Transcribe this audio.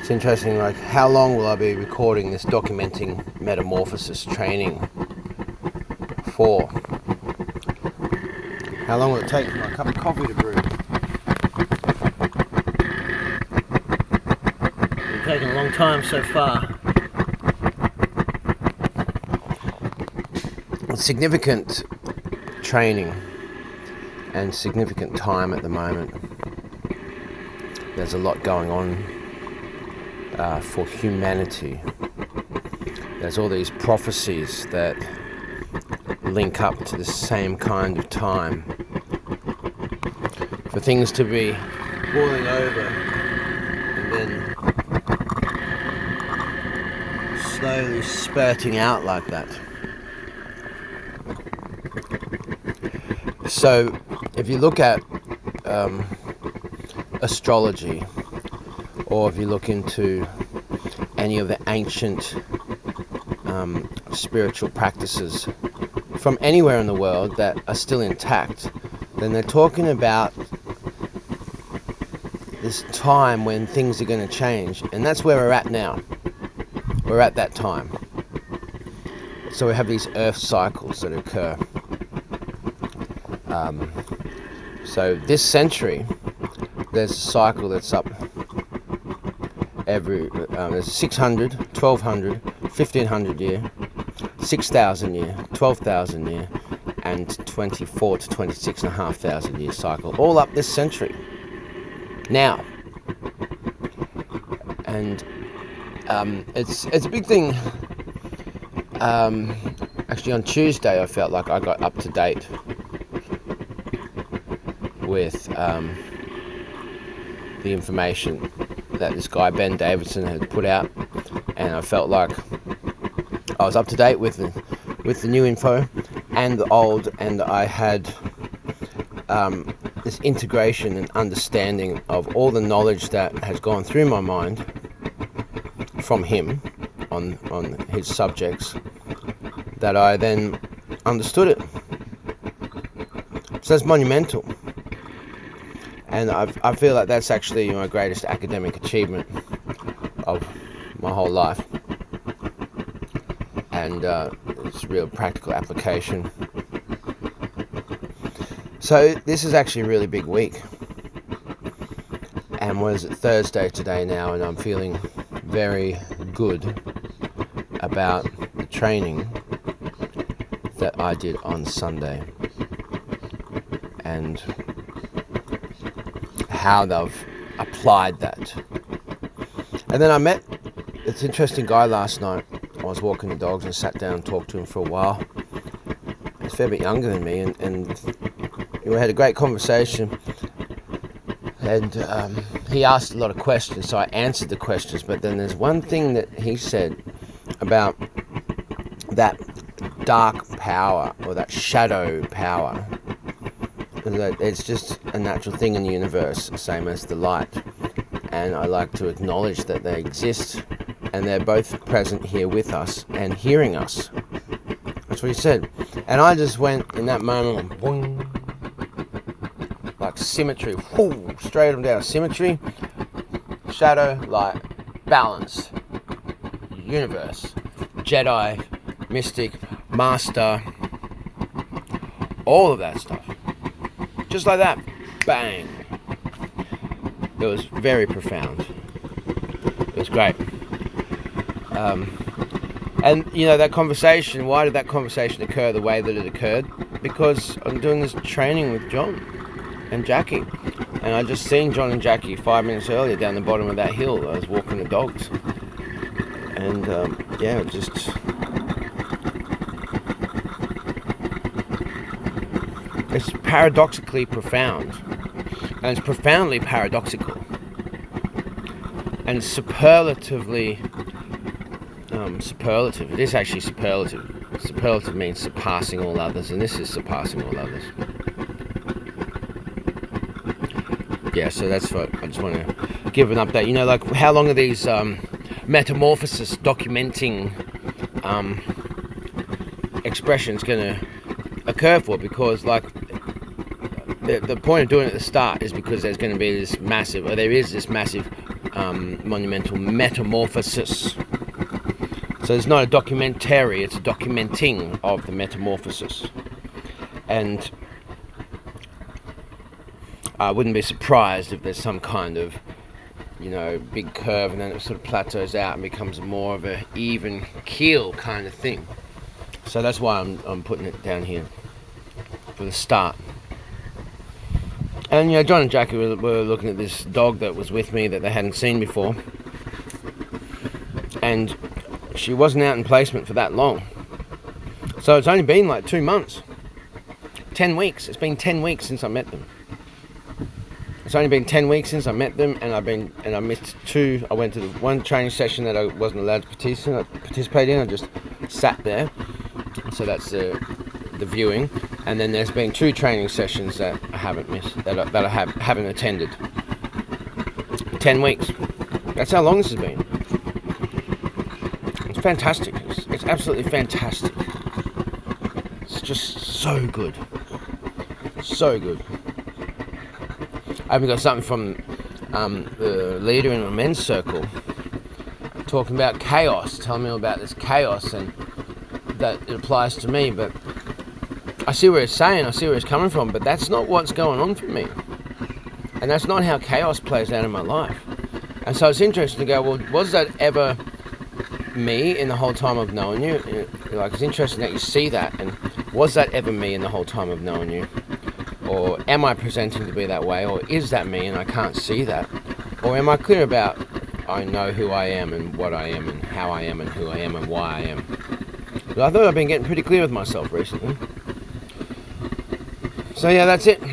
It's interesting, like, how long will I be recording this documenting Metamorphosis training for? How long will it take for my cup of coffee to brew? It's taken a long time so far. Significant training and significant time at the moment. There's a lot going on for humanity. There's all these prophecies that link up to the same kind of time, for things to be boiling over and then slowly spurting out like that. So if you look at astrology, or if you look into any of the ancient spiritual practices from anywhere in the world that are still intact, then they're talking about this time when things are going to change, and that's where we're at now. We're at that time. So we have these earth cycles that occur. So this century, there's a cycle that's up every, there's 600, 1200, 1500 year, 6000 year, 12,000 year, and 24 to 26,500 year cycle, all up this century. Now, and it's a big thing. Actually, on Tuesday, I felt like I got up to date with the information that this guy Ben Davidson had put out, and I felt like I was up to date with the new info and the old, and I had this integration and understanding of all the knowledge that has gone through my mind from him on his subjects, that I then understood it. So that's monumental. And I feel like that's actually my greatest academic achievement of my whole life. And it's real practical application. So this is actually a really big week. And what is it, Thursday today now, and I'm feeling very good about the training that I did on Sunday. And how they've applied that. And then I met this interesting guy last night. I was walking the dogs and sat down and talked to him for a while. He's a fair bit younger than me, and we had a great conversation. And he asked a lot of questions, so I answered the questions. But then there's one thing that he said about that dark power, or that shadow power. That it's just a natural thing in the universe, same as the light. And I like to acknowledge that they exist, and they're both present here with us and hearing us. That's what he said. And I just went in that moment, boing, like symmetry, whoo, straight down, symmetry, shadow, light, balance, universe, Jedi, mystic, master, all of that stuff. Just like that, bang. It was very profound. It was great. And you know, that conversation, why did that conversation occur the way that it occurred? Because I'm doing this training with John and Jackie. And I just seen John and Jackie 5 minutes earlier down the bottom of that hill. I was walking the dogs. And yeah, just... it's paradoxically profound, and it's profoundly paradoxical, and superlatively superlative. It is actually superlative. Superlative means surpassing all others, and this is surpassing all others. Yeah, so that's what I just want to give an update. You know, like, how long are these Metamorphosis documenting expressions going to occur for? Because, like, the point of doing it at the start is because there's going to be this massive, or there is this massive monumental Metamorphosis. So it's not a documentary, it's a documenting of the Metamorphosis. And I wouldn't be surprised if there's some kind of, big curve, and then it sort of plateaus out and becomes more of a even keel kind of thing. So that's why I'm putting it down here for the start. And John and Jackie were looking at this dog that was with me that they hadn't seen before, and she wasn't out in placement for that long. So it's only been like 2 months, 10 weeks. It's been 10 weeks since I met them. It's only been 10 weeks since I met them, and I missed 2. I went to the one training session that I wasn't allowed to participate in. I just sat there. So that's the viewing. And then there's been 2 training sessions that I haven't missed, that I haven't attended. 10 weeks. That's how long this has been. It's fantastic. It's absolutely fantastic. It's just so good. So good. I even got something from the leader in the men's circle talking about chaos, telling me about this chaos, and that it applies to me. But I see where it's saying, I see where it's coming from, but that's not what's going on for me. And that's not how chaos plays out in my life. And so it's interesting to go, well, was that ever me in the whole time of knowing you? It's interesting that you see that, and was that ever me in the whole time of knowing you? Or am I presenting to be that way? Or is that me and I can't see that? Or am I clear about I know who I am and what I am and how I am and who I am and why I am? But I thought I've been getting pretty clear with myself recently. So yeah, that's it.